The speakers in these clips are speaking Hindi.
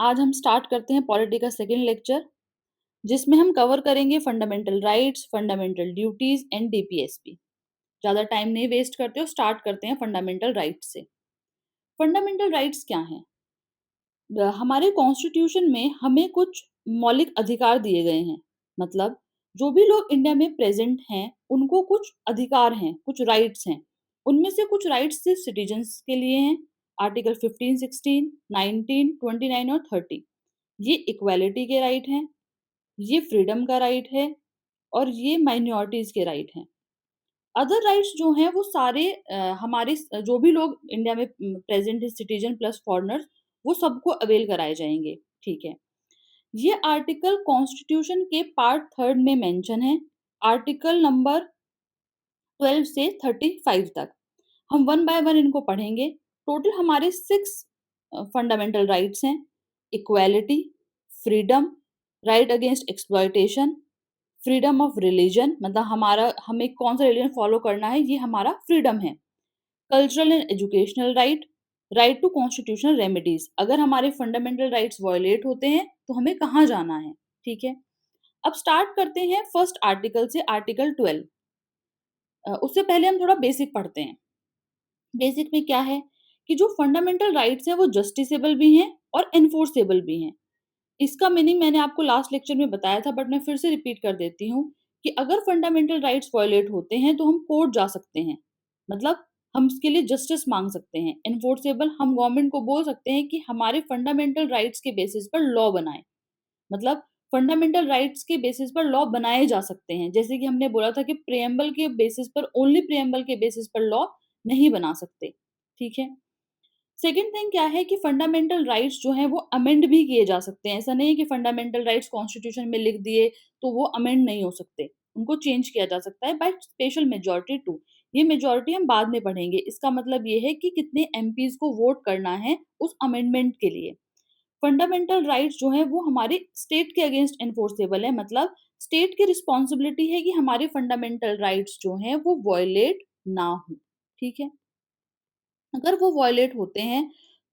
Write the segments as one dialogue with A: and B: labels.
A: आज हम स्टार्ट करते हैं पॉलिटी का सेकंड लेक्चर, जिसमें हम कवर करेंगे fundamental rights, fundamental duties and DPSP. ज़्यादा टाइम नहीं वेस्ट करते हो, स्टार्ट करते हैं फंडामेंटल राइट्स से। फंडामेंटल राइट्स क्या हैं? हमारे कॉन्स्टिट्यूशन में हमें कुछ मौलिक अधिकार दिए गए हैं। मतलब जो भी लोग इंडिया में प्रेजेंट हैं, उनको कुछ अधिकार हैं, कुछ राइट्स हैं। उनमें से कुछ राइट्स सिर्फ सिटीजन्स के लिए हैं। आर्टिकल 15, 16, 19, 29 और 30। ये इक्वालिटी के राइट हैं, ये फ्रीडम का राइट है और ये माइनॉरिटीज के राइट हैं। अदर राइट्स जो हैं वो सारे जो भी लोग इंडिया में प्रेजेंट है, सिटीजन प्लस फॉरेनर्स, वो सबको अवेल कराए जाएंगे। ठीक है। ये आर्टिकल कॉन्स्टिट्यूशन के पार्ट थर्ड में मेंशन है, आर्टिकल नंबर 12 से 35 तक। हम वन बाय वन इनको पढ़ेंगे। टोटल हमारे 6 फंडामेंटल राइट्स हैं। Equality, freedom, right against exploitation, freedom of religion, मतलब हमें कौन सा रिलीजन फॉलो करना है, ये हमारा फ्रीडम है। Cultural and educational right, right to constitutional remedies, अगर हमारे फंडामेंटल राइट्स वायोलेट होते हैं तो हमें कहाँ जाना है। ठीक है। अब स्टार्ट करते हैं फर्स्ट आर्टिकल से, आर्टिकल 12। उससे पहले हम थोड़ा बेसिक पढ़ते हैं। बेसिक में क्या है कि जो फंडामेंटल राइट्स हैं वो जस्टिसेबल भी हैं और एनफोर्सेबल भी हैं। इसका मीनिंग मैंने आपको लास्ट लेक्चर में बताया था, बट मैं फिर से रिपीट कर देती हूँ कि अगर फंडामेंटल राइट्स वायलेट होते हैं तो हम कोर्ट जा सकते हैं। मतलब हम इसके लिए जस्टिस मांग सकते हैं। एनफोर्सेबल, हम गवर्नमेंट को बोल सकते हैं कि हमारे फंडामेंटल राइट्स के बेसिस पर लॉ बनाए। मतलब फंडामेंटल राइट्स के बेसिस पर लॉ बनाए जा सकते हैं। जैसे कि हमने बोला था कि प्रियम्बल के बेसिस पर, ओनली प्रियम्बल के बेसिस पर लॉ नहीं बना सकते। ठीक है। सेकंड थिंग क्या है कि फंडामेंटल राइट्स जो हैं वो अमेंड भी किए जा सकते हैं। ऐसा नहीं है कि फंडामेंटल राइट्स कॉन्स्टिट्यूशन में लिख दिए तो वो अमेंड नहीं हो सकते। उनको चेंज किया जा सकता है बाय स्पेशल मेजॉरिटी टू। ये मेजॉरिटी हम बाद में पढ़ेंगे। इसका मतलब ये है कि कितने एमपीज को वोट करना है उस अमेंडमेंट के लिए। फंडामेंटल राइट्स जो हैं वो हमारे स्टेट के अगेंस्ट एनफोर्सेबल है। मतलब स्टेट की रिस्पॉन्सिबिलिटी है कि हमारे फंडामेंटल राइट्स जो हैं वो वॉयलेट ना हो। ठीक है। अगर वो वॉयलेट होते हैं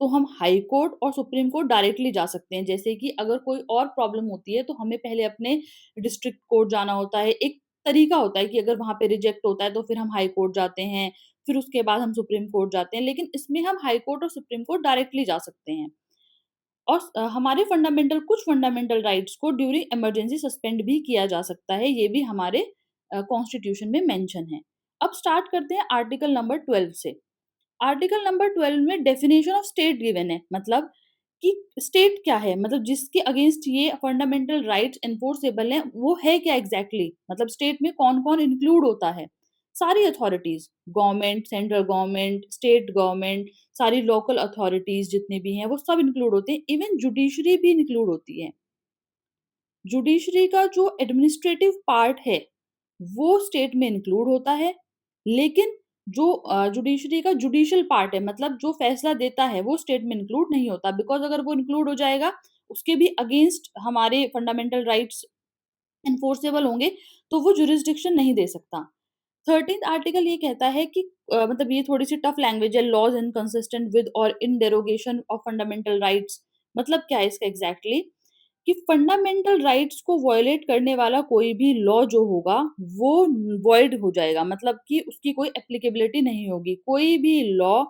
A: तो हम हाई कोर्ट और सुप्रीम कोर्ट डायरेक्टली जा सकते हैं। जैसे कि अगर कोई और प्रॉब्लम होती है तो हमें पहले अपने डिस्ट्रिक्ट कोर्ट जाना होता है। एक तरीका होता है कि अगर वहां पे रिजेक्ट होता है तो फिर हम हाई कोर्ट जाते हैं, फिर उसके बाद हम सुप्रीम कोर्ट जाते हैं। लेकिन इसमें हम हाई कोर्ट और सुप्रीम कोर्ट डायरेक्टली जा सकते हैं। और हमारे कुछ फंडामेंटल राइट्स को ड्यूरिंग इमरजेंसी सस्पेंड भी किया जा सकता है। ये भी हमारे कॉन्स्टिट्यूशन में मेंशन है। अब स्टार्ट करते हैं आर्टिकल नंबर 12 से। आर्टिकल नंबर 12 में डेफिनेशन ऑफ स्टेट गिवन है। मतलब कि स्टेट क्या है, मतलब जिसके अगेंस्ट ये फंडामेंटल राइट्स एनफोर्सेबल हैं, वो है क्या एग्जैक्टली exactly? मतलब स्टेट में कौन कौन इंक्लूड होता है। सारी authorities, government, central government, state government, सारी लोकल अथॉरिटीज जितने भी हैं वो सब इंक्लूड होते हैं। इवन जुडिशरी भी इंक्लूड होती है। जुडिशरी का जो एडमिनिस्ट्रेटिव पार्ट है वो स्टेट में इंक्लूड होता है। लेकिन जो जुडिशरी का जुडिशियल पार्ट है, मतलब जो फैसला देता है, वो स्टेट में इंक्लूड नहीं होता। बिकॉज अगर वो इंक्लूड हो जाएगा, उसके भी अगेंस्ट हमारे फंडामेंटल राइट्स एनफोर्सेबल होंगे, तो वो जुरिस्डिक्शन नहीं दे सकता। 13th आर्टिकल ये कहता है कि मतलब ये थोड़ी सी टफ लैंग्वेज है, लॉज इनकंसिस्टेंट विद और इन डेरोगेशन ऑफ फंडामेंटल राइट्स। मतलब क्या है इसका एग्जैक्टली कि फंडामेंटल राइट्स को वायलेट करने वाला कोई भी लॉ जो होगा वो वॉइड हो जाएगा। मतलब कि उसकी कोई एप्लीकेबिलिटी नहीं होगी। कोई भी लॉ,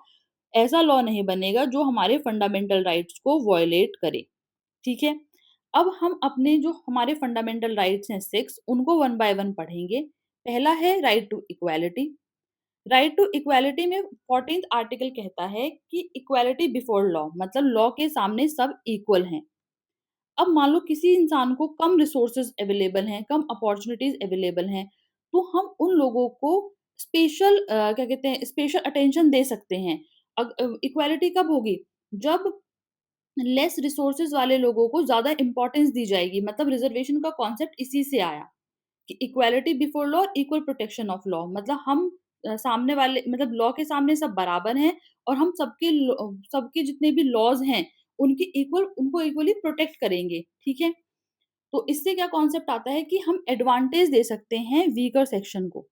A: ऐसा लॉ नहीं बनेगा जो हमारे फंडामेंटल राइट्स को वायलेट करे। ठीक है। अब हम अपने जो हमारे फंडामेंटल राइट्स हैं 6, उनको वन बाय वन पढ़ेंगे। पहला है right to equality. Right to equality में 14th आर्टिकल कहता है कि इक्वालिटी बिफोर लॉ, मतलब लॉ के सामने सब इक्वल हैं। अब मान लो किसी इंसान को कम रिसोर्सेज अवेलेबल हैं, कम अपॉर्चुनिटीज अवेलेबल हैं, तो हम उन लोगों को स्पेशल क्या कहते हैं, स्पेशल अटेंशन दे सकते हैं। इक्वालिटी कब होगी? जब लेस रिसोर्सेज वाले लोगों को ज्यादा इंपॉर्टेंस दी जाएगी। मतलब रिजर्वेशन का कॉन्सेप्ट इसी से आया कि equality before law, equal protection of law. मतलब हम सामने वाले, मतलब लॉ के सामने सब बराबर हैं और हम सबके जितने भी लॉज हैं उनको इक्वली प्रोटेक्ट करेंगे। ठीक है। तो इससे क्या कॉन्सेप्ट आता है कि हम एडवांटेज दे सकते हैं वीकर सेक्शन को।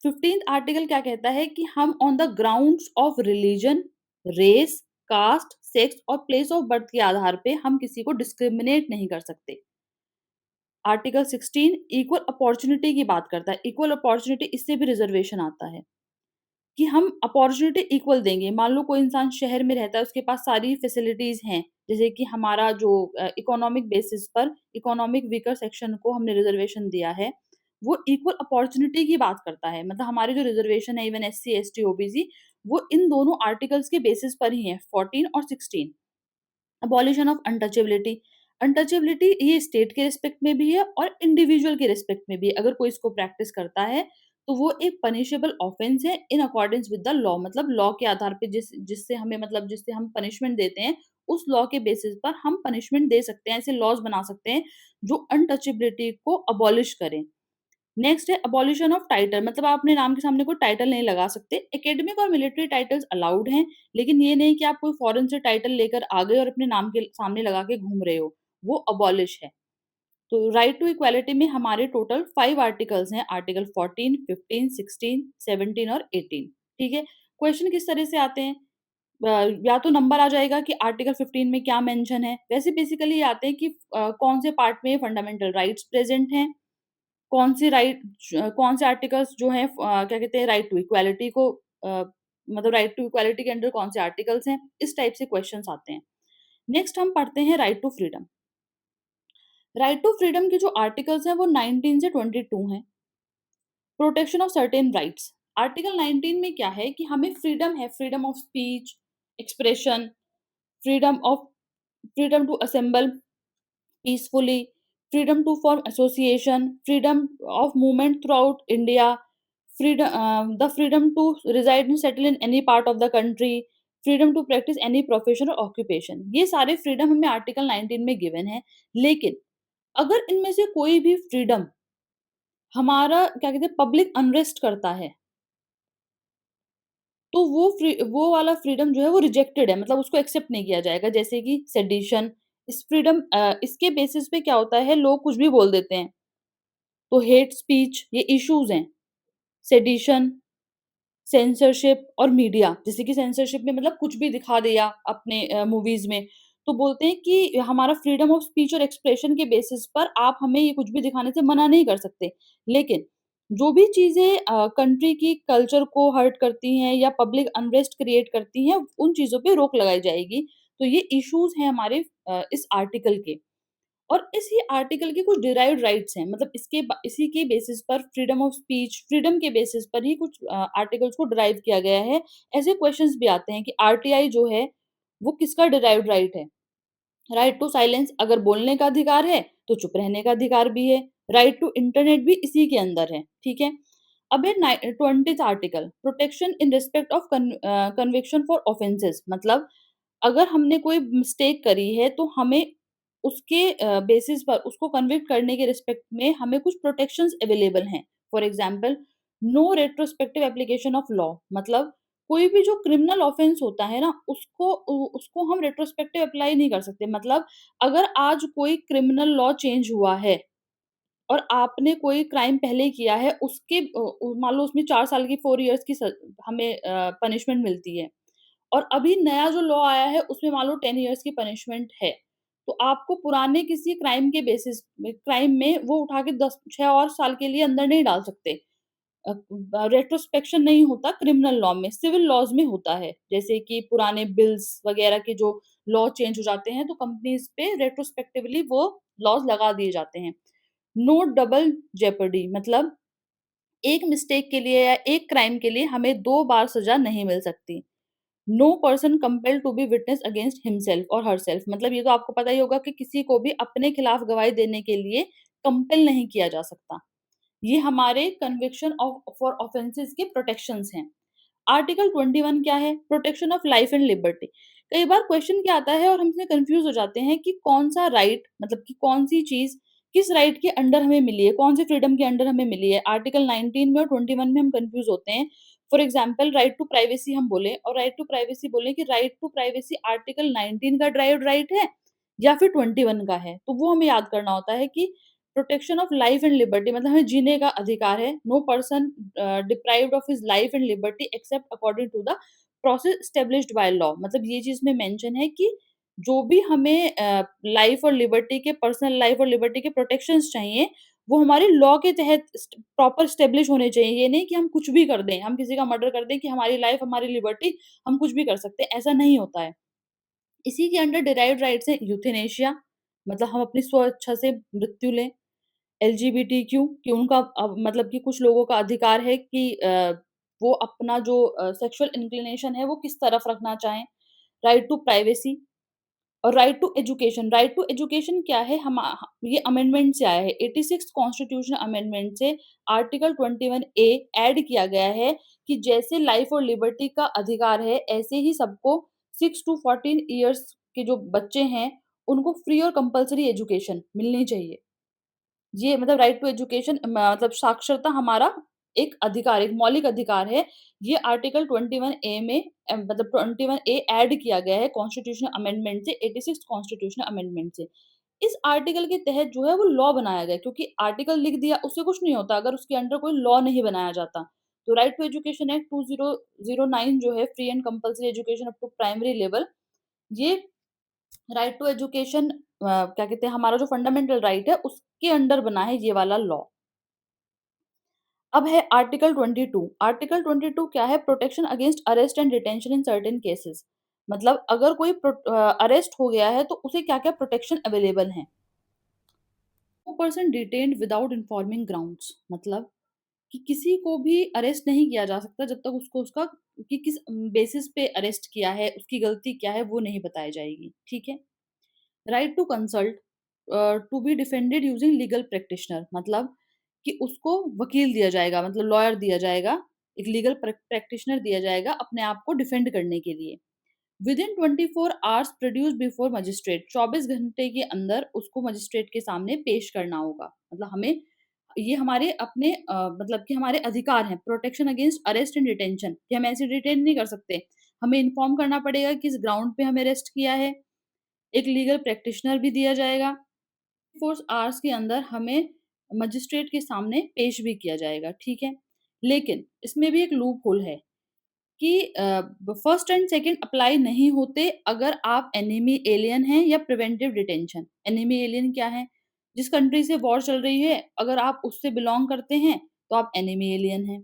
A: 15th आर्टिकल क्या कहता है कि हम on the grounds of religion, race, caste, sex और प्लेस ऑफ बर्थ के आधार पे हम किसी को डिस्क्रिमिनेट नहीं कर सकते। आर्टिकल 16 इक्वल अपॉर्च्युनिटी की बात करता है। इक्वल अपॉर्च्युनिटी इससे भी रिजर्वेशन आता है कि हम अपॉर्च्युनिटी इक्वल देंगे। मान लो कोई इंसान शहर में रहता है, उसके पास सारी फैसिलिटीज़ हैं, जैसे कि हमारा जो इकोनॉमिक बेसिस पर इकोनॉमिक वीकर सेक्शन को हमने रिजर्वेशन दिया है, वो इक्वल अपॉर्च्युनिटी की बात करता है। मतलब हमारे जो रिजर्वेशन है इवन एससी, एसटी, ओबीसी, वो इन दोनों आर्टिकल्स के बेसिस पर ही है, 14 और 16। Abolition of untouchability. अनटचेबिलिटी ये स्टेट के रिस्पेक्ट में भी है और इंडिविजुअल के रिस्पेक्ट में भी है। अगर कोई इसको प्रैक्टिस करता है तो वो एक पनिशेबल ऑफेंस है in accordance with the law. मतलब लॉ के आधार पे जिससे हमें मतलब जिससे हम पनिशमेंट देते हैं, उस लॉ के बेसिस पर हम पनिशमेंट दे सकते हैं। ऐसे लॉज बना सकते हैं जो अनटचेबिलिटी को अबॉलिश करें। नेक्स्ट है अबॉलिशन ऑफ टाइटल। मतलब आप अपने नाम के सामने कोई टाइटल नहीं लगा सकते। एकेडमिक और मिलिट्री टाइटल्स अलाउड हैं, लेकिन ये नहीं कि आप कोई फॉरेन से टाइटल लेकर आ गए और अपने नाम के सामने लगा के घूम रहे हो, वो अबॉलिश है। तो राइट टू इक्वालिटी में हमारे टोटल 5 आर्टिकल्स हैं, आर्टिकल 14, 15, 16, 17 और 18। ठीक है? क्वेश्चन किस तरह से आते हैं? या तो नंबर आ जाएगा कि आर्टिकल 15 में क्या मेंशन है। वैसे बेसिकली ये आते हैं कि कौन से पार्ट में फंडामेंटल राइट्स प्रेजेंट हैं, कौन से आर्टिकल्स जो हैं क्या कहते हैं राइट टू इक्वालिटी को मतलब राइट टू इक्वालिटी के अंडर कौन से आर्टिकल्स हैं, इस टाइप से क्वेश्चंस आते हैं। नेक्स्ट हम पढ़ते हैं right to freedom. Right to freedom के जो आर्टिकल्स हैं वो 19 से 22 हैं। Protection of certain rights. Article 19 में क्या है कि हमें फ्रीडम है, freedom of speech, expression, freedom of freedom to assemble peacefully, freedom to form association, freedom of movement throughout India, the freedom to reside and settle in any part of the country, freedom to practice any profession or occupation। ये सारे फ्रीडम हमें आर्टिकल 19 में गिवन है। लेकिन अगर इनमें से कोई भी फ्रीडम हमारा क्या कहते हैं पब्लिक अनरेस्ट करता है, तो वो वाला फ्रीडम जो है वो रिजेक्टेड है, मतलब उसको एक्सेप्ट नहीं किया जाएगा। जैसे कि सेडिशन, इस फ्रीडम इसके बेसिस पे क्या होता है, लोग कुछ भी बोल देते हैं। तो हेट स्पीच ये इश्यूज़ हैं। सेडिशन, सेंसरशिप और मीडिया, जैसे कि सेंसरशिप में मतलब कुछ भी दिखा दिया अपने मूवीज़ में, तो बोलते हैं कि हमारा फ्रीडम ऑफ स्पीच और एक्सप्रेशन के बेसिस पर आप हमें ये कुछ भी दिखाने से मना नहीं कर सकते। लेकिन जो भी चीज़ें कंट्री की कल्चर को हर्ट करती हैं या पब्लिक अनरेस्ट क्रिएट करती हैं, उन चीज़ों पे रोक लगाई जाएगी। तो ये इश्यूज़ हैं हमारे इस आर्टिकल के। और इसी आर्टिकल के कुछ डिराइव्ड राइट्स हैं, मतलब इसी के बेसिस पर फ्रीडम ऑफ स्पीच, फ्रीडम के बेसिस पर ही कुछ आर्टिकल्स को डिराइव किया गया है। ऐसे क्वेश्चंस भी आते हैं कि आरटीआई जो है वो किसका डिराइव्ड राइट है। राइट टू साइलेंस, अगर बोलने का अधिकार है तो चुप रहने का अधिकार भी है। राइट टू इंटरनेट भी इसी के अंदर है। ठीक है? अब है 20th article, protection in respect of conviction for offences. मतलब अगर हमने कोई मिस्टेक करी है तो हमें उसके बेसिस पर उसको कन्विक्ट करने के रिस्पेक्ट में हमें कुछ प्रोटेक्शंस अवेलेबल हैं। For example, no retrospective application of law. मतलब कोई भी जो क्रिमिनल ऑफेंस होता है ना, उसको हम रेट्रोस्पेक्टिव अप्लाई नहीं कर सकते। मतलब अगर आज कोई क्रिमिनल लॉ चेंज हुआ है और आपने कोई क्राइम पहले किया है, उसके मान लो उसमें 4 साल की 4 इयर्स की हमें पनिशमेंट मिलती है और अभी नया जो लॉ आया है उसमें मान लो 10 इयर्स की पनिशमेंट है। तो आपको पुराने किसी क्राइम के बेसिस में क्राइम में वो उठा के 10 6 और साल के लिए अंदर नहीं डाल सकते। रेट्रोस्पेक्शन नहीं होता क्रिमिनल लॉ में, सिविल लॉज़ में होता है। जैसे कि पुराने बिल्स वगैरह के जो लॉ चेंज हो जाते हैं तो कंपनीज़ पे रेट्रोस्पेक्टिवली वो लॉज़ लगा दिए जाते हैं। नो डबल जेपरडी, मतलब एक मिस्टेक के लिए या एक क्राइम के लिए हमें 2 बार सज़ा नहीं मिल सकती। No person compelled to be witness against himself और हरसेल्फ। मतलब ये तो आपको पता ही होगा कि किसी को भी अपने खिलाफ गवाही देने के लिए कंपेल नहीं किया जा सकता। ये हमारे कन्विक्शन ऑफ फॉर ऑफेंसेस के प्रोटेक्शंस हैं। आर्टिकल 21 क्या है? Protection of life and liberty. कई बार क्वेश्चन क्या आता है और हम इसमें कंफ्यूज हो जाते हैं कि कौन सा राइट, मतलब कि कौन सी चीज किस राइट के अंडर हमें मिली है, कौन से फ्रीडम के अंडर हमें मिली है। आर्टिकल 19 में और 21 में हम कंफ्यूज होते हैं। For example, right to privacy हम बोले और राइट टू प्राइवेसी बोले कि राइट टू प्राइवेसी आर्टिकल 19 का ड्राइव्ड राइट है या फिर 21 का है। तो वो हमें याद करना होता है कि protection of life and liberty मतलब हमें जीने का अधिकार है। No person deprived of his life and liberty except according to the process established by law, मतलब ये चीज़ में मेंशन है कि जो भी हमें लाइफ और लिबर्टी के पर्सनल लाइफ और लिबर्टी के प्रोटेक्शंस चाहिए, वो हमारे लॉ के तहत प्रॉपर एस्टेब्लिश होने चाहिए। ये नहीं कि हम कुछ भी कर दें, हम किसी का मर्डर कर दें कि हमारी लाइफ, हमारी लिबर्टी, हम कुछ भी कर सकते हैं, ऐसा नहीं होता है। इसी के अंडर डिराइव्ड राइट्स हैं यूथेनेशिया, मतलब हम अपनी स्वेच्छा से मृत्यु लें। एलजीबीटीक्यू कि उनका मतलब कि कुछ लोगों का अधिकार है कि वो अपना जो सेक्सुअल इंक्लिनेशन है वो किस तरफ रखना चाहें। राइट टू प्राइवेसी और right to education. Right to education क्या है? ये अमेंडमेंट से आया है, 86th कॉन्स्टिट्यूशन अमेंडमेंट से आर्टिकल 21 ए ऐड किया गया है कि जैसे लाइफ और लिबर्टी का अधिकार है, ऐसे ही सबको 6 टू 14 इयर्स के जो बच्चे हैं, उनको फ्री और कंपल्सरी एजुकेशन मिलनी चाहिए। ये मतलब राइट टू एजुकेशन मतलब साक्षरता हमारा एक अधिकार, एक मौलिक अधिकार है। ये आर्टिकल 21 ए में मतलब 21 ए ऐड किया गया है कॉन्स्टिट्यूशनल अमेंडमेंट से, 86th कॉन्स्टिट्यूशनल अमेंडमेंट से। इस आर्टिकल के तहत जो है वो लॉ बनाया गया है, क्योंकि आर्टिकल लिख दिया उससे कुछ नहीं होता अगर उसके अंडर कोई लॉ नहीं बनाया जाता। तो राइट टू एजुकेशन एक्ट 2009 जो है, free and compulsory education up to primary level, ये राइट टू एजुकेशन क्या कहते हैं, हमारा जो फंडामेंटल राइट है उसके अंडर बना है ये वाला लॉ। अब है आर्टिकल 22। आर्टिकल 22 क्या है? Protection against arrest and detention in certain cases. मतलब अगर कोई अरेस्ट हो गया है तो उसे क्या-क्या प्रोटेक्शन अवेलेबल हैं। No person detained without informing grounds, मतलब कि किसी को भी अरेस्ट नहीं किया जा सकता जब तक उसको उसका कि किस बेसिस पे अरेस्ट किया है, उसकी गलती क्या है वो नहीं बताई जाएगी। ठीक है? Right to consult to be defended using legal practitioner, मतलब कि उसको वकील दिया जाएगा, मतलब लॉयर दिया जाएगा, एक लीगल प्रैक्टिशनर दिया जाएगा अपने आप को डिफेंड करने के लिए। With in 24 hours produce before magistrate, 24 घंटे के अंदर उसको मजिस्ट्रेट के सामने पेश करना होगा। मतलब हमें ये हमारे अपने मतलब कि हमारे अधिकार हैं, protection against arrest and detention, कि हम ऐसे डिटेन नहीं कर सकते। हमें इन्फॉर्म करना पड़ेगा किस ग्राउंड पे हमें अरेस्ट किया है। एक लीगल प्रैक्टिशनर भी दिया जाएगा। 24 आवर्स के अंदर हमें मजिस्ट्रेट के सामने पेश भी किया जाएगा, ठीक है? लेकिन इसमें भी एक लूप होल है कि फर्स्ट एंड सेकंड अप्लाई नहीं होते अगर आप एनिमी एलियन हैं या प्रिवेंटिव डिटेंशन। एनिमी एलियन क्या है? जिस कंट्री से वॉर चल रही है, अगर आप उससे बिलॉन्ग करते हैं, तो आप एनिमी एलियन हैं।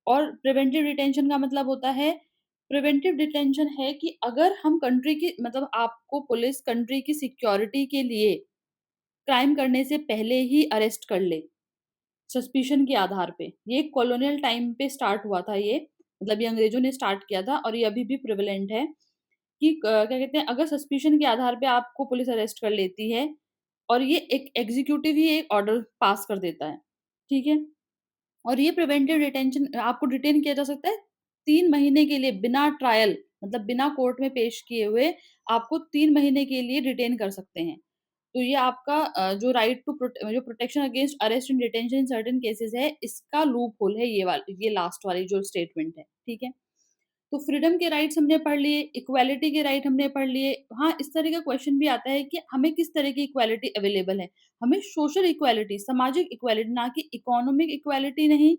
A: और प्रिवेंटिव डिटेंशन का मतलब होता है, प्रिवेंटिव डिटेंशन है कि अगर हम कंट्री की मतलब आपको पुलिस कंट्री की सिक्योरिटी के लिए क्राइम करने से पहले ही अरेस्ट कर ले, सस्पिशन के आधार पे। ये कॉलोनियल टाइम पे स्टार्ट हुआ था ये, मतलब ये अंग्रेज़ों ने स्टार्ट किया था और ये अभी भी प्रेवलेंट है कि क्या कहते हैं, अगर सस्पिशन के आधार पे आपको पुलिस अरेस्ट कर लेती है और ये एक एग्ज़ीक्यूटिव ही एक ऑर्डर पास कर देता है, ठीक है? और ये प्रिवेंटिव डिटेंशन आपको डिटेन किया जा सकता है 3 महीने के लिए बिना ट्रायल, मतलब बिना कोर्ट में पेश किए हुए आपको 3 महीने के लिए डिटेन कर सकते हैं। तो ये आपका जो राइट टू जो protection against arrest and detention in certain cases है, इसका लूप होल है ये लास्ट वाली जो स्टेटमेंट है, ठीक है? तो फ्रीडम के राइट्स हमने पढ़ लिए, इक्वालिटी के राइट हमने पढ़ लिए। हाँ, इस तरह का क्वेश्चन भी आता है कि हमें किस तरह की इक्वालिटी अवेलेबल है? हमें सोशल इक्वालिटी, सामाजिक इक्वालिटी, ना कि इकोनॉमिक इक्वालिटी नहीं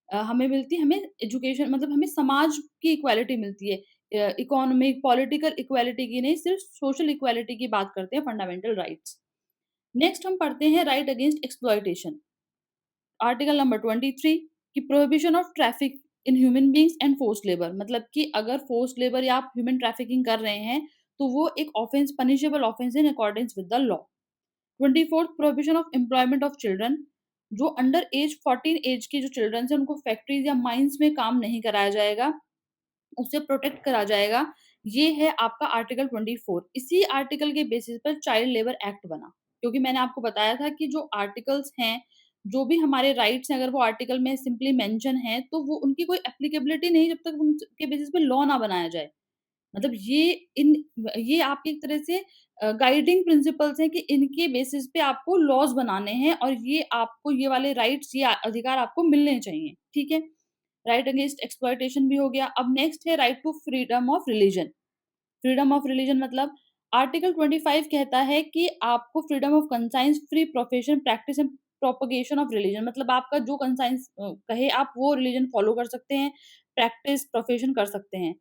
A: हमें मिलती है, हमें एजुकेशन मतलब हमें समाज की इक्वालिटी मिलती है। इकोनॉमिक, पॉलिटिकल इक्वालिटी की नहीं, सिर्फ सोशल इक्वालिटी की बात करते हैं फंडामेंटल राइट्स। नेक्स्ट हम पढ़ते हैं right against exploitation. Article number 23 कि prohibition of traffic in human beings and forced labour, मतलब कि अगर फोर्स्ड लेबर या आप ह्यूमन ट्रैफिकिंग कर रहे हैं, तो वो एक offence, punishable offence in according with the law. 24th prohibition of employment of children, जो अंडर एज 14 एज के जो चिल्ड्रन हैं उनको फैक्ट्रीज या माइंस में काम नहीं कराया जाएगा, उसे प्रोटेक्ट करा जाएगा। ये है आपका आर्टिकल 24। इसी आर्टिकल के बेसिस पर चाइल्ड लेबर एक्ट बना। क्योंकि मैंने आपको बताया था कि जो आर्टिकल्स हैं, जो भी हमारे राइट्स हैं, अगर वो आर्टिकल में सिंपली मेंशन है, तो वो उनकी कोई एप्लीकेबिलिटी नहीं जब तक उनके बेसिस पे लॉ ना बनाया जाए। मतलब ये आपकी एक तरह से गाइडिंग प्रिंसिपल्स हैं कि इनके बेसिस पे आपको लॉज़ बनाने हैं और ये आपको ये वाले राइट्स, ये अधिकार आपको मिलने चाहिए, ठीक है? राइट अगेंस्ट एक्सप्लॉइटेशन भी हो गया। अब नेक्स्ट है right to freedom of religion. Freedom of religion मतलब आर्टिकल 25 कहता है कि आपको freedom of conscience, free profession, practice and propagation of religion, मतलब आपका जो कंसाइंस कहे आप वो रिलीजन फॉलो कर सकते हैं, प्रैक्टिस, प्रोफेशन कर सकते हैं।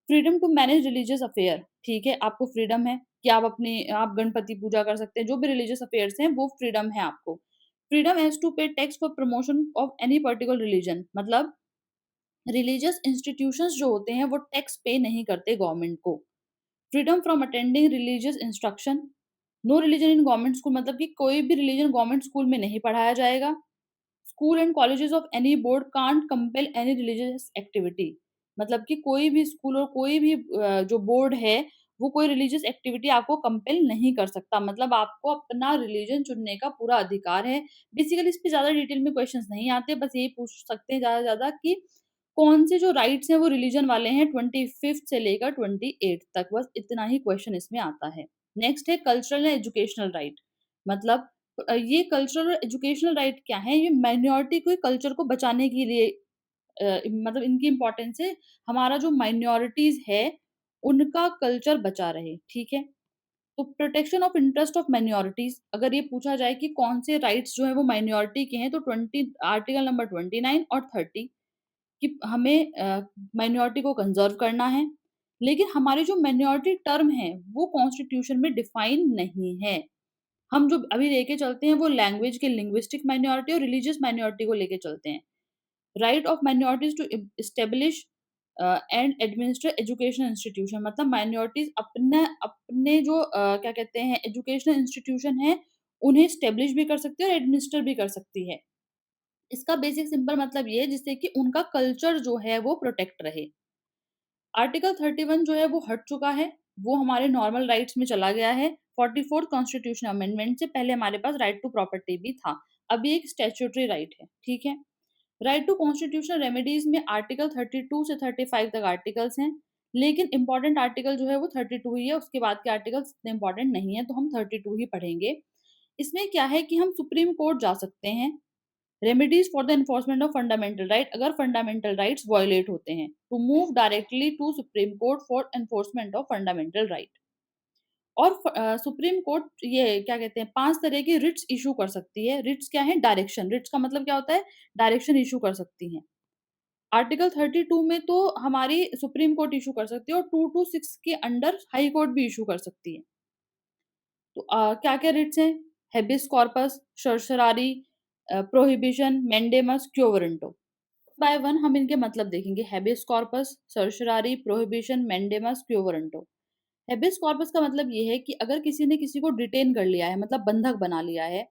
A: Freedom to manage religious affair, ठीक है, आपको फ्रीडम है कि आप गणपति पूजा कर सकते हैं, जो भी रिलीजियस अफेयर्स हैं वो फ्रीडम है आपको। फ्रीडम एज़ टू पे tax for promotion of any particular religion, मतलब रिलीजियस इंस्टीट्यूशंस जो होते हैं वो टैक्स पे नहीं करते गवर्नमेंट को। Freedom from attending religious instruction, no religion in government school, मतलब कि कोई भी रिलीजन गवर्नमेंट स्कूल में नहीं पढ़ाया जाएगा। School and colleges of any board can't compel any religious activity, मतलब कि कोई भी स्कूल और कोई भी जो बोर्ड है वो कोई रिलीजियस एक्टिविटी आपको कंपेल नहीं कर सकता, मतलब आपको अपना रिलीजन चुनने का पूरा अधिकार है। बेसिकली इस पे ज्यादा डिटेल में क्वेश्चंस नहीं आते, बस यही पूछ सकते हैं ज्यादा से ज्यादा कि कौन से जो राइट्स हैं वो रिलीजन वाले हैं 25th से लेकर 28 तक, बस इतना ही क्वेश्चन इसमें आता है। नेक्स्ट है कल्चरल एंड एजुकेशनल राइट, मतलब ये कल्चरल और एजुकेशनल राइट क्या है? ये माइनॉरिटी के कल्चर को बचाने के लिए मतलब इनकी इम्पोर्टेंस है, हमारा जो माइनॉरिटीज़ है, उनका कल्चर बचा रहे, ठीक है? तो protection of interest of minorities, अगर ये पूछा जाए कि कौन से राइट्स जो हैं वो माइनॉरिटी के हैं, तो 20 आर्टिकल नंबर 29 और 30 कि हमें माइनॉरिटी को कंज़र्व करना है, लेकिन हमारी जो माइनॉरिटी टर्म है, वो कॉन्स्टिट्यूशन में डिफाइन नहीं है। हम जो अभी लेके चलते हैं वो लैंग्वेज के लिंग्विस्टिक माइनॉरिटी और रिलीजियस माइनॉरिटी को लेके चलते हैं। Right of minorities to establish and administer educational institution, मतलब माइनॉरिटीज अपने अपने जो क्या कहते हैं एजुकेशनल इंस्टीट्यूशन है, उन्हें स्टेब्लिश भी कर सकती है और एडमिनिस्टर भी कर सकती है। इसका बेसिक सिंपल मतलब ये है जिससे कि उनका कल्चर जो है वो प्रोटेक्ट रहे। आर्टिकल 31 जो है वो हट चुका है, वो हमारे नॉर्मल राइट्स में चला गया है। 44th कॉन्स्टिट्यूशन अमेंडमेंट से पहले हमारे पास राइट टू प्रॉपर्टी भी था। अब ये एक स्टैट्यूटरी राइट है, ठीक है? राइट टू कॉन्स्टिट्यूशनल रेमेडीज में आर्टिकल 32 से 35 तक आर्टिकल्स हैं, लेकिन इंपॉर्टेंट आर्टिकल जो है वो 32 ही है, उसके बाद के आर्टिकल्स इतने इंपॉर्टेंट नहीं है, तो हम 32 ही पढ़ेंगे। इसमें क्या है कि हम सुप्रीम कोर्ट जा सकते हैं, remedies for the enforcement of fundamental right, अगर फंडामेंटल राइट्स वायलेट होते हैं, to move directly to supreme court for enforcement of fundamental right. और सुप्रीम कोर्ट ये क्या कहते हैं 5 तरह की रिट्स इश्यू कर सकती है। रिट्स क्या है? डायरेक्शन, रिट्स का मतलब क्या होता है? डायरेक्शन इश्यू कर सकती हैं। आर्टिकल 32 में तो हमारी सुप्रीम कोर्ट इश्यू कर सकती है और 2 टू 6 के अंडर हाई कोर्ट भी इश्यू कर सकती है। तो क्या-क्या रिट्स हैं? Habeas corpus, certiorari, prohibition, mandamus, quo warranto. By one हम इनके मतलब देखेंगे। Habeas corpus, certiorari, prohibition, mandamus, quo warranto. Habeas corpus का मतलब ये है कि अगर किसी ने किसी को डिटेन कर लिया है, मतलब बंधक बना लिया है,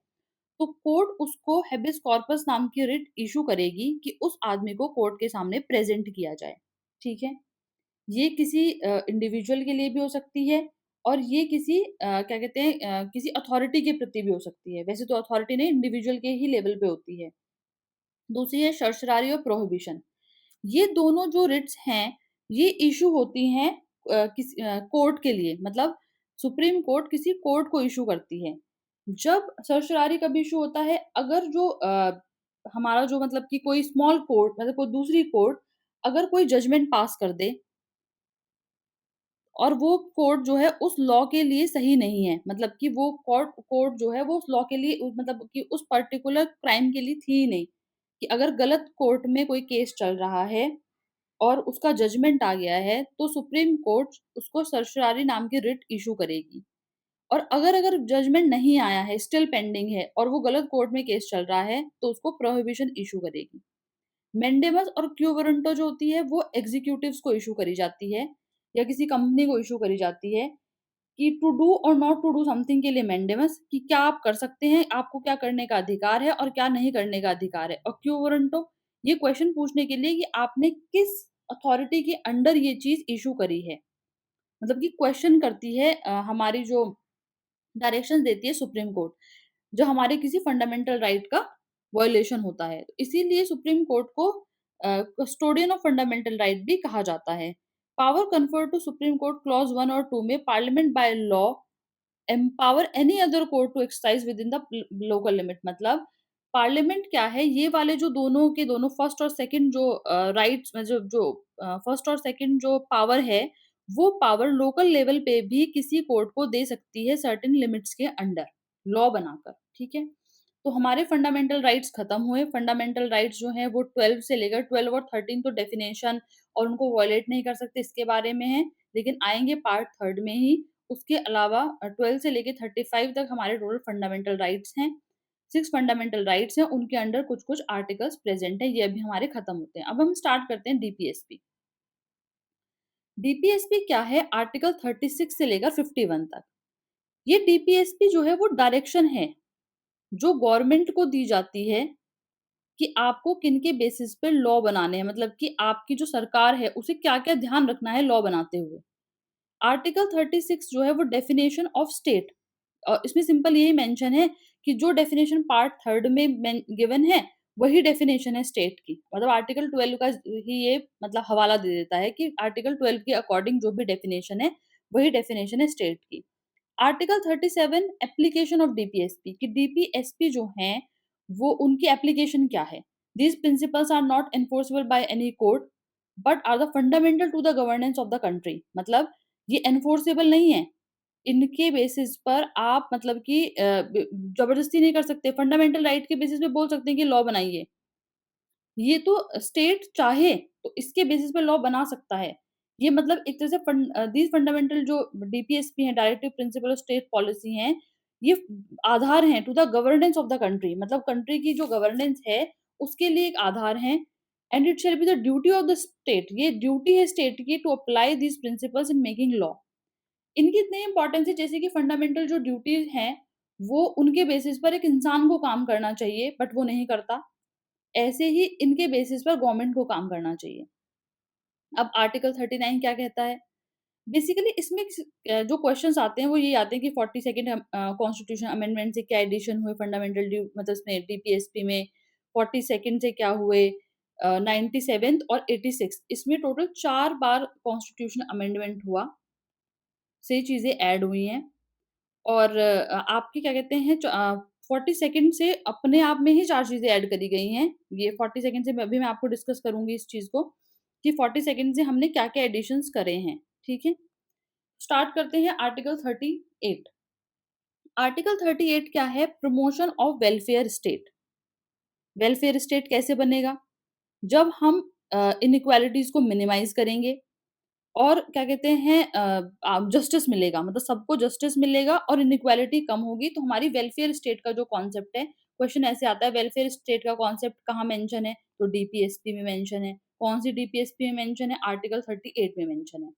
A: तो कोर्ट उसको हेबियस कॉर्पस नाम की रिट इश्यू करेगी कि उस आदमी को कोर्ट के सामने प्रेजेंट किया जाए, ठीक है? ये किसी इंडिविजुअल के लिए भी हो सकती है और ये किसी क्या कहते हैं किसी अथॉरिटी के प्रति भी हो सकती है। वैसे तो अथॉरिटी नहीं, इंडिविजुअल के ही लेवल पे होती है। दूसरी है सर्सरारी और प्रोहिबिशन। ये दोनों जो रिट्स हैं, ये इश्यू होती हैं कोर्ट के लिए, मतलब सुप्रीम कोर्ट किसी कोर्ट को इश्यू करती है। जब सर्सरारी कब इश्यू होता है? अगर जो हमारा जो मतलब कि कोई स्मॉल कोर्ट, मतलब कोई दूसरी कोर्ट अगर कोई जजमेंट पास कर दे और वो कोर्ट जो है उस लॉ के लिए सही नहीं है, मतलब कि वो कोर्ट कोर्ट जो है वो उस लॉ के लिए मतलब कि उस पर्टिकुलर क्राइम के लिए थी ही नहीं, कि अगर गलत कोर्ट में कोई केस चल रहा है और उसका जजमेंट आ गया है, तो सुप्रीम कोर्ट उसको सर्सरारी नाम की रिट इश्यू करेगी। और अगर अगर जजमेंट नहीं आया है, स्टिल पेंडिंग है और वो गलत कोर्ट में केस चल रहा है, तो उसको प्रोहिबिशन इश्यू करेगी। मेंडेमस और क्यू वारंटो जो होती है वो एग्जीक्यूटिव्स को इश्यू करी जाती है या किसी कंपनी को इश्यू करी जाती है कि टू डू और नॉट टू डू समथिंग के लिए मेंडेमस, कि क्या आप कर सकते हैं, आपको क्या करने का अधिकार है और क्या नहीं करने का अधिकार है। और क्यू वारंटो ये क्वेश्चन पूछने के लिए कि आपने किस अथॉरिटी के अंडर ये चीज इशू करी है, मतलब कि क्वेश्चन करती है हमारी जो डायरेक्शंस देती है सुप्रीम कोर्ट, जो हमारे किसी फंडामेंटल राइट का वायलेशन होता है। तो इसीलिए सुप्रीम कोर्ट को कस्टोडियन ऑफ फंडामेंटल राइट भी कहा जाता है। Power conferred to supreme court clause 1 और 2 में parliament by law empower any other court to exercise within the local limit, मतलब पार्लियामेंट क्या है, ये वाले जो दोनों के दोनों फर्स्ट और सेकंड जो राइट्स जो जो फर्स्ट और सेकंड जो पावर है, वो पावर लोकल लेवल पे भी किसी कोर्ट को दे सकती है सर्टेन लिमिट्स के अंडर लॉ बनाकर, ठीक है? तो हमारे फंडामेंटल राइट्स खत्म हुए। फंडामेंटल राइट्स जो हैं वो 12 से लेकर 12 और 13 तो डेफिनेशन और उनको वॉयलेट नहीं कर सकते इसके बारे में है, लेकिन आएँगे पार्ट 3 में ही। उसके अलावा 12 से लेके 35 तक हमारे टोटल फंडामेंटल राइट्स हैं। 6 फंडामेंटल राइट्स हैं, उनके अंडर कुछ-कुछ आर्टिकल्स प्रेज़ेंट हैं, ये अभी हमारे खत्म होते हैं। अब हम स्टार्ट करते हैं डीपीएसपी। डीपीएसपी क्या है? आर्टिकल 36 से लेकर 51 तक। ये डीपीएसपी जो है वो डायरेक्शन है, जो गवर्नमेंट को दी जाती है कि आपको किन के बेसिस पे लॉ बनाने हैं, मतलब कि आपकी जो सरकार है उसे क्या-क्या ध्यान रखना है लॉ बनाते हुए। आर्टिकल 36 जो है वो डेफिनेशन ऑफ स्टेट, इसमें सिंपल यही मेंशन है कि जो डेफिनेशन पार्ट 3 में गिवन है वही डेफिनेशन है स्टेट की। मतलब आर्टिकल 12 का ही ये मतलब हवाला दे देता है कि आर्टिकल 12 के अकॉर्डिंग जो भी डेफिनेशन है वही डेफिनेशन है स्टेट की। आर्टिकल 37 एप्लीकेशन ऑफ डीपीएसपी कि डीपीएसपी जो हैं वो उनकी एप्लीकेशन क्या है? These principles are not enforceable by any court but are the fundamental to the governance of the country. मतलब ये एन्फोर्सेबल नहीं है। इनके बेसिस पर आप मतलब कि ज़बरदस्ती नहीं कर सकते। फंडामेंटल राइट के बेसिस पे बोल सकते हैं कि लॉ बनाइए। ये तो स्टेट चाहे तो इसके बेसिस पे लॉ बना सकता है। ये मतलब एक तरह से दीज़ फंडामेंटल जो डीपीएसपी हैं, directive principle of state policy हैं, ये आधार हैं to the governance of the country. मतलब कंट्री की जो गवर्नेंस है, उसके लिए एक आधार हैं। And it shall be the duty of the state, ये ड्यूटी है स्टेट की to apply these principles in making law. इनकी इतनी इम्पोर्टेंस है जैसे कि फंडामेंटल जो ड्यूटीज़ हैं, वो उनके बेसिस पर एक इंसान को काम करना चाहिए, बट वो नहीं करता। ऐसे ही इनके बेसिस पर गवर्नमेंट को काम करना चाहिए। अब आर्टिकल 39 क्या कहता है? बेसिकली इसमें जो क्वेश्चन्स आते हैं वो ये आते हैं कि 42nd कॉन्स्टिट्यूशन अमेंडमेंट से क्या एडिशन हुए फंडामेंटल ड्यू मतलब इसमें डीपीएसपी में, 42nd से क्या हुए, 97th और 86th इसमें टोटल 4 बार कॉन्स्टिट्यूशन अमेंडमेंट हुआ, से चीज़ें ऐड हुई हैं। और आपके क्या कहते हैं 42nd से अपने आप में ही 4 चीज़ें ऐड करी गई हैं। ये 42nd से अभी मैं आपको डिस्कस करूँगी इस चीज़ को कि 42nd से हमने क्या-क्या एडिशंस करे हैं, ठीक है? स्टार्ट करते हैं आर्टिकल 38। आर्टिकल 38 क्या है? Promotion of welfare state. Welfare state कैसे बनेगा? जब हम इनइक्वालिटीज़ को मिनिमाइज़ करेंगे और क्या कहते हैं जस्टिस मिलेगा, मतलब सबको जस्टिस मिलेगा और इनइक्वालिटी कम होगी, तो हमारी वेलफेयर स्टेट का जो कॉन्सेप्ट है, क्वेश्चन ऐसे आता है वेलफेयर स्टेट का कॉन्सेप्ट कहाँ मेंशन है? तो डीपीएसपी में मेंशन है। कौन सी डीपीएसपी में मेंशन है? आर्टिकल 38 में मेंशन है।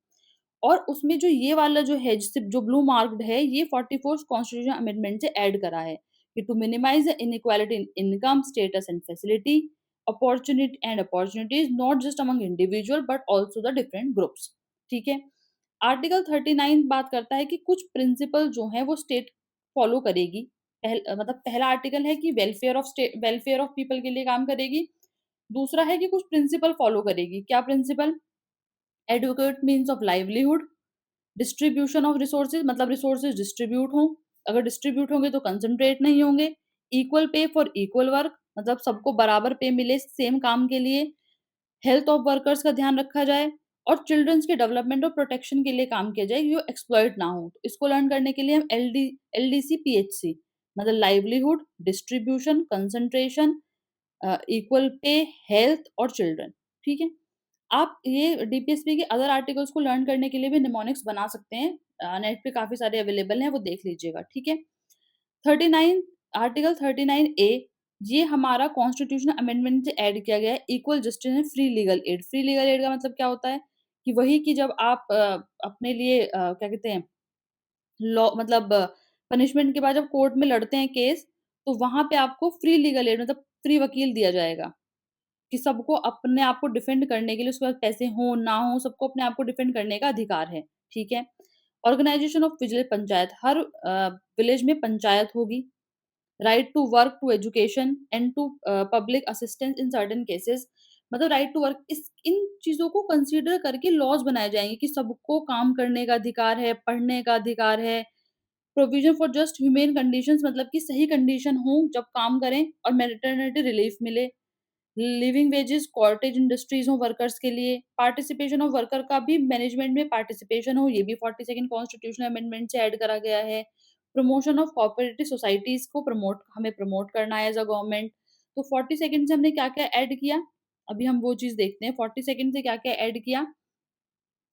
A: और उसमें जो ये वाला जो है जिससे जो ब्लू मार्क्ड है, ये 44th कॉन्स्टिट्यूशन अमेंडमेंट से ऐड करा है कि to minimise the inequality in income, status and facility, opportunities not just among individual but also the different groups. ठीक है? आर्टिकल 39 बात करता है कि कुछ प्रिंसिपल जो हैं वो स्टेट फॉलो करेगी। मतलब पहला आर्टिकल है कि वेलफेयर ऑफ पीपल के लिए काम करेगी। दूसरा है कि कुछ प्रिंसिपल फॉलो करेगी। क्या principle? Adequate means of livelihood, distribution of resources मतलब रिसोर्सेज डिस्ट्रीब्यूट हों, अगर डिस्ट्रीब्यूट होंगे तो कंसंट्रेट नहीं होंगे, equal pay for equal work मतलब सबको बराबर पे मिले सेम काम के लिए, हेल्थ ऑफ वर्कर्स का ध्यान रखा जाए और चिल्ड्रंस के डेवलपमेंट और प्रोटेक्शन के लिए काम किया जाए, जो एक्सप्लॉइट ना हो। तो इसको लर्न करने के लिए हम एलडीसी पीएचसी मतलब livelihood, distribution, concentration, equal pay, health और चिल्ड्रन, ठीक है? आप ये डीपीएसपी के अदर आर्टिकल्स को लर्न करने के लिए भी निमोनिक्स बना सकते हैं। नेट पे काफ़ी सारे अवेलेबल हैं, वो देख लीजिएगा, ठीक है? 39 आर्टिकल 39 ए ये हमारा कॉन्स्टिट्यूशनल अमेंडमेंट से ऐड किया गया है equal justice and free legal aid. Free legal aid का मतलब क्या होता है? कि वही कि जब आप अपने लिए क्या कहते हैं लॉ मतलब पनिशमेंट के बाद जब कोर्ट में लड़ते हैं केस, तो वहाँ पे आपको फ्री लीगल एड मतलब फ्री वकील दिया जाएगा। कि सबको अपने आप को डिफेंड करने के लिए उसके पास पैसे हों, ना हों, सबको अपने आप को डिफेंड करने का अधिकार है, ठीक है? ऑर्गनाइजेशन ऑफ विजिलेंस पंचायत हर विलेज में पंचायत होगी। Right to work, to education and to public assistance in certain cases मतलब राइट टू वर्क इस इन चीज़ों को कंसीडर करके लॉज़ बनाए जाएँगे कि सबको काम करने का अधिकार है, पढ़ने का अधिकार है। Provision for just humane conditions मतलब कि सही कंडीशन हो जब काम करें और मैटरनिटी रिलीफ मिले। लिविंग वेजेस कॉटेज इंडस्ट्रीज हो वर्कर्स के लिए, पार्टिसिपेशन ऑफ वर्कर का भी मैनेजमेंट में पार्टिसिपेशन हो, ये भी 42nd कॉन्स्टिट्यूशनल अमेंडमेंट से ऐड करा गया है। प्रमोशन ऑफ कोऑपरेटिव सोसाइटीज़ को हमें प्रमोट करना है एज़ अ गवर्नमेंट। तो 40 सेकंड से हमने क्या-क्या ऐड किया? अभी हम वो चीज़ देखते हैं, 40 सेकंड से क्या-क्या ऐड किया?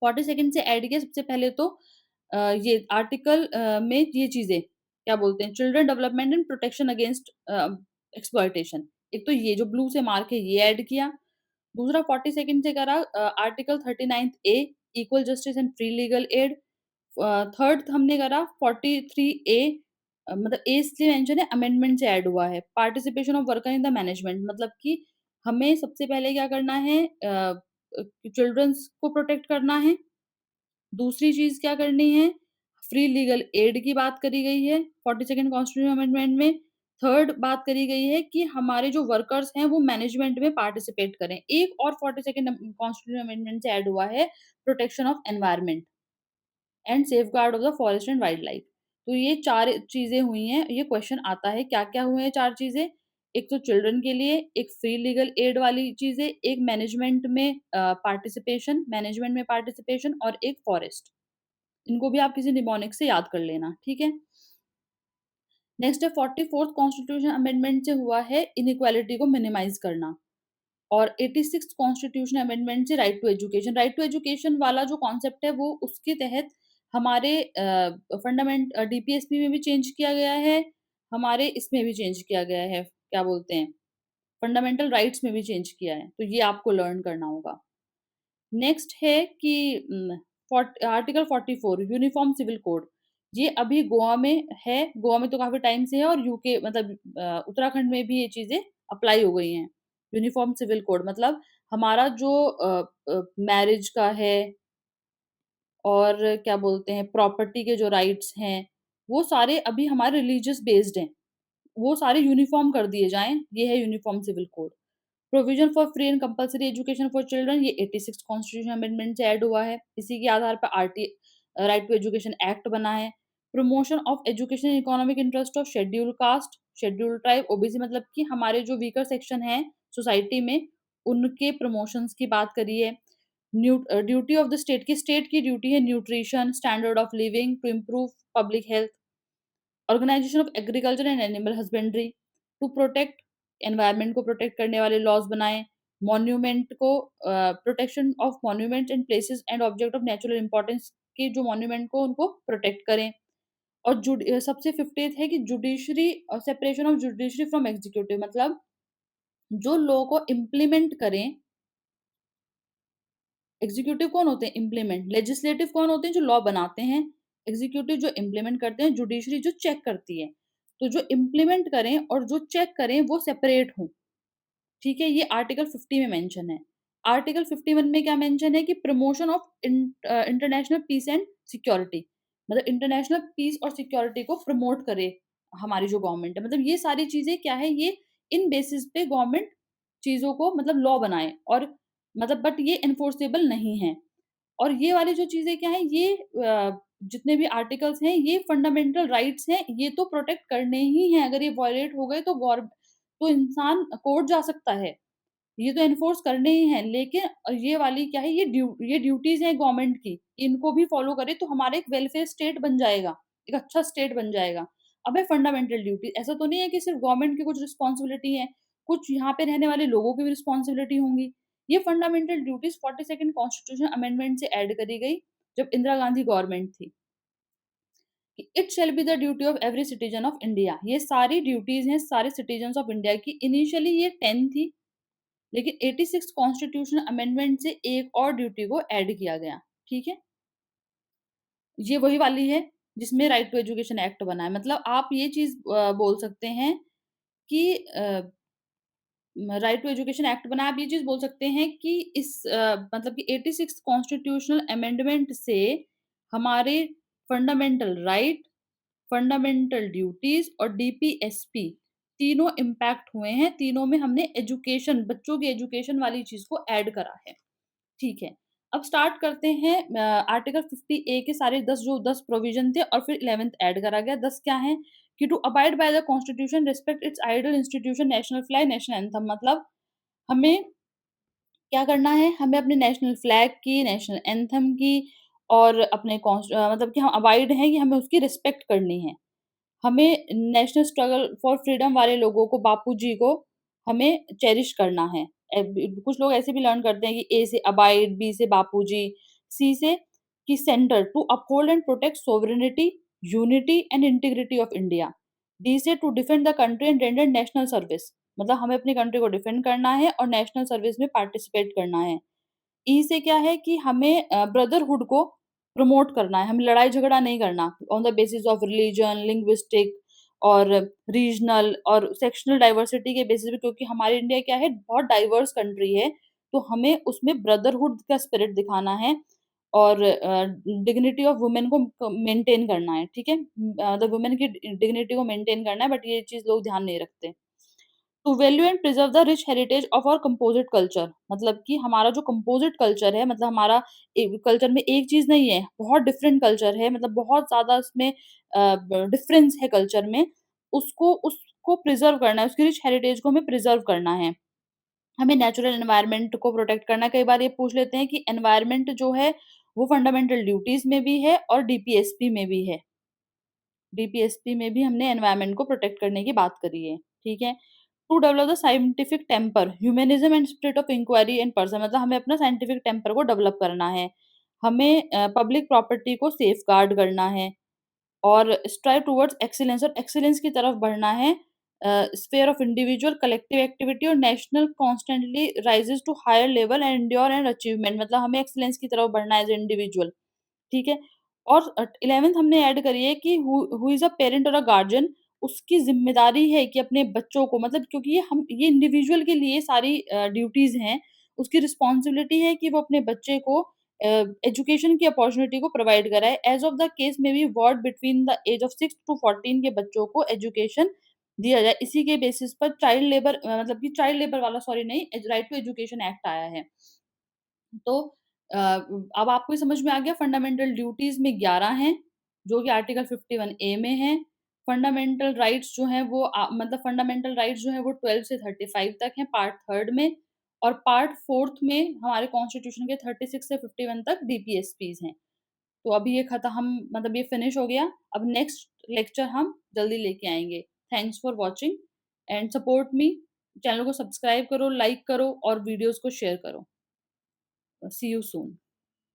A: 40 सेकंड से ऐड किया सबसे पहले तो ये आर्टिकल में ये चीज़ें क्या बोलते हैं, children development and protection against exploitation. एक तो ये जो ब्लू से मार्क है ये ऐड किया। दूसरा 40 सेकंड से करा article 39 A equal justice and free legal aid. Third हमने करा 43 ए मतलब ए इसलिए मेंशन है अमेंडमेंट से ऐड हुआ है। Participation of worker in the management मतलब कि हमें सबसे पहले क्या करना है चिल्ड्रंस को प्रोटेक्ट करना है। दूसरी चीज़ क्या करनी है, फ्री लीगल एड की बात करी गई है 42nd कॉन्स्टिट्यूशन अमेंडमेंट में। थर्ड बात करी गई है कि हमारे जो वर्कर्स हैं वो मैनेजमेंट में पार्टिसिपेट करें। एक और 42nd कॉन्स्टिट्यूशन अमेंडमेंट से ऐड हुआ है protection of environment and safeguard of the forest and wild life. तो ये 4 चीज़ें हुई हैं। ये क्वेश्चन आता है क्या-क्या हुए हैं 4 चीज़ें? एक तो चिल्ड्रन के लिए, एक फ्री लीगल एड वाली चीज़ें, एक मैनेजमेंट में पार्टिसिपेशन और एक फॉरेस्ट। इनको भी आप किसी निमोनिक से याद कर लेना, ठीक है? नेक्स्ट है 44th कॉन्स्टिट्यूशन अमेंडमेंट से हुआ है इनइक्वालिटी को मिनिमाइज़ करना और 86th कॉन्स्टिट्यूशन अमेंडमेंट से right to education. Right to education वाला जो कॉन्सेप्ट है वो उसके तहत हमारे डीपीएसपी में भी चेंज किया गया है, हमारे इसमें भी चेंज किया गया है, क्या बोलते हैं, फंडामेंटल राइट्स में भी चेंज किया है। तो ये आपको लर्न करना होगा। नेक्स्ट है कि आर्टिकल 44 यूनिफॉर्म सिविल कोड। ये अभी गोवा में है, गोवा में तो काफ़ी टाइम से है और यूके मतलब उत्तराखंड में भी ये चीज़ें अप्लाई हो गई हैं। यूनिफॉर्म सिविल कोड मतलब हमारा जो मैरिज का है और क्या बोलते हैं प्रॉपर्टी के जो राइट्स हैं, वो सारे अभी हमारे रिलीजियस बेस्ड हैं। वो सारे यूनिफॉर्म कर दिए जाएँ, ये है uniform civil code. Provision for free and compulsory education for children ये 86 कॉन्स्टिट्यूशन अमेंडमेंट से ऐड हुआ है। इसी के आधार पर राइट टू एजुकेशन एक्ट बना है। Promotion of education in economic interest of scheduled caste, scheduled tribe, OBC मतलब कि हमारे जो वीकर सेक्शन हैं सोसाइटी में, उनके प्रमोशंस की बात करी है। ड्यूटी ऑफ द स्टेट की ड्यूटी है nutrition, standard of living to improve public health, organisation of agriculture and animal husbandry to protect environment को प्रोटेक्ट करने वाले लॉज बनाएं। मॉन्यूमेंट को protection of monument and places and object of natural importance के जो मॉन्यूमेंट को उनको प्रोटेक्ट करें। और सबसे 50th है कि judiciary separation of judiciary from executive मतलब जो लॉ को इम्प्लीमेंट करें। एग्जीक्यूटिव कौन होते हैं? इम्प्लीमेंट। लेजिस्लेटिव कौन होते हैं? जो लॉ बनाते हैं। एग्जीक्यूटिव जो इम्प्लीमेंट करते हैं। जुडिशरी जो चेक करती है। तो जो इम्प्लीमेंट करें और जो चेक करें वो सेपरेट हों। ठीक है? ये आर्टिकल 50 में मेंशन है। आर्टिकल 51 में क्या मेंशन है कि promotion of international peace and security मतलब इंटरनेशनल पीस और सिक्योरिटी को प्रमोट करे हमारी जो गवर्नमेंट है। मतलब ये सारी चीज़ें क्या है ये इन बेसिस पे गवर्नमेंट चीज़ों को मतलब लॉ बनाए और मतलब बट ये एनफोर्सेबल नहीं है। और ये वाली जो चीज़ें क्या है ये जितने भी आर्टिकल्स हैं ये फंडामेंटल राइट्स हैं, ये तो प्रोटेक्ट करने ही हैं। अगर ये वायलेट हो गए तो तो इंसान कोर्ट जा सकता है। ये तो एनफोर्स करने ही हैं, लेकिन ये वाली क्या है ये ड्यूटीज़ हैं गवर्नमेंट की, इनको भी फॉलो करें तो हमारा एक वेलफेयर स्टेट बन जाएगा, एक अच्छा स्टेट बन जाएगा। अब है फंडामेंटल ड्यूटी ऐसा तो नहीं है कि सिर्फ गवर्नमेंट की कुछ रिस्पॉन्सिबिलिटी है, कुछ यहाँ पे रहने वाले लोगों की भी रिस्पॉन्सिबिलिटी होंगी। ये fundamental duties 42nd constitution amendment से ऐड करी गई जब इंदिरा गांधी गवर्नमेंट थी। It shall be the duty of every citizen of India ये सारी ड्यूटीज़ हैं सारे सिटीजन्स ऑफ इंडिया की। इनिशियली ये 10 थी लेकिन 86 कॉन्स्टिट्यूशन अमेंडमेंट से एक और ड्यूटी को ऐड किया गया, ठीक है? ये वही वाली है जिसमें राइट टू एजुकेशन एक्ट बना है। मतलब आप ये चीज़ बोल सकते हैं कि राइट टू एजुकेशन एक्ट बना है, आप ये चीज़ बोल सकते हैं कि मतलब कि 86 कॉन्स्टिट्यूशनल अमेंडमेंट से हमारे फंडामेंटल राइट, फंडामेंटल ड्यूटीज़ और डीपीएसपी तीनों इम्पैक्ट हुए हैं। तीनों में हमने एजुकेशन बच्चों की एजुकेशन वाली चीज़ को ऐड करा है। ठीक है। अब स्टार्ट करते हैं आर्टिकल 50 ए के सारे 10 प्रोविज़न थे और फिर 11th ऐड करा गया। 10 क्या हैं कि to abide by the constitution, respect its ideal institution, national flag, national anthem मतलब हमें क्या करना है, हमें अपने नेशनल फ्लैग की, नेशनल एंथम की और अपने मतलब कि हम अबाइड हैं कि हमें उसकी रिस्पेक्ट करनी है। हमें नेशनल स्ट्रगल फॉर फ्रीडम वाले लोगों को, बापूजी को हमें चेरिश करना है। कुछ लोग ऐसे भी लर्न करते हैं कि ए से अबाइड, बी से बापूजी, सी से कि centre to uphold and protect sovereignty, unity and integrity of India, D से to defend the country and render national service, मतलब हमें अपनी कंट्री को डिफेंड करना है और नेशनल सर्विस में पार्टिसिपेट करना है। ई से क्या है कि हमें ब्रदरहुड को प्रमोट करना है, हमें लड़ाई झगड़ा नहीं करना on the basis of religion, linguistic और रीजनल और सेक्शनल डाइवर्सिटी के बेसिस पे, क्योंकि हमारी इंडिया क्या है, बहुत डाइवर्स कंट्री है, तो हमें उसमें ब्रदरहुड का स्पिरिट दिखाना है और डिग्निटी ऑफ वुमेन को मेंटेन करना है, ठीक है? द वुमेन की डिग्निटी को मेंटेन करना है, बट ये चीज़ लोग ध्यान नहीं रखते। To value and preserve the rich heritage of our composite culture, मतलब कि हमारा जो कंपोजिट कल्चर है, मतलब हमारा कल्चर में एक चीज नहीं है, बहुत डिफरेंट कल्चर है, मतलब बहुत ज्यादा उसमें डिफरेंस है कल्चर में, उसको उसको प्रिजर्व करना है, उसकी रिच हेरिटेज को हमें प्रिजर्व करना है। हमें नेचुरल एनवायरनमेंट को प्रोटेक्ट करना है। कई बार ये पूछ लेते हैं कि एनवायरनमेंट जो है वो फंडामेंटल ड्यूटीज में भी है और डीपीएसपी में भी है। डीपीएसपी में भी हमने एनवायरनमेंट को प्रोटेक्ट करने की बात करी है, ठीक है? To develop the scientific temper, humanism and spirit of inquiry and person, मतलब हमें अपना साइंटिफिक टेम्पर को डेवलप करना है। हमें पब्लिक प्रॉपर्टी को सेफगार्ड करना है और स्ट्राइव टुवर्ड्स एक्सीलेंस, और एक्सीलेंस की तरफ बढ़ना है। Sphere of individual collective activity और national constantly rises to higher level and endure and achievement, मतलब हमें एक्सीलेंस की तरफ बढ़ना है एज इंडिविजुअल, ठीक है? और 11th हमने ऐड करी है कि हु इज़ अ पेरेंट और अ गार्डियन, उसकी ज़िम्मेदारी है कि अपने बच्चों को, मतलब क्योंकि ये इंडिविजुअल के लिए सारी ड्यूटीज़ हैं, उसकी रिस्पॉन्सिबिलिटी है कि वो अपने बच्चे को एजुकेशन की अपॉर्च्युनिटी को प्रोवाइड कराए। As of the case may be what between the age of 6 to 14 के बच्चों को एजुकेशन दिया जाए। इसी के बेसिस पर चाइल्ड लेबर मतलब कि चाइल्ड लेबर वाला, सॉरी नहीं, राइट टू एजुकेशन एक्ट आया है। तो अ, अब आपको ये समझ में आ गया, फंडामेंटल ड्यूटीज में 11 हैं, जो कि आर्टिकल 51 ए में है। फंडामेंटल राइट्स जो हैं वो मतलब फंडामेंटल राइट्स जो हैं वो 12 से 35 तक हैं पार्ट थर्ड में, और पार्ट फोर्थ में हमारे कॉन्स्टिट्यूशन के 36 से 51 तक डीपीएसपीज हैं। तो अभी ये खत्म, हम मतलब ये फिनिश हो गया। अब नेक्स्ट लेक्चर हम जल्दी लेके आएंगे। Thanks for watching and support me. Channel को सब्सक्राइब करो, लाइक करो और वीडियोस को शेयर करो। सी यू सून।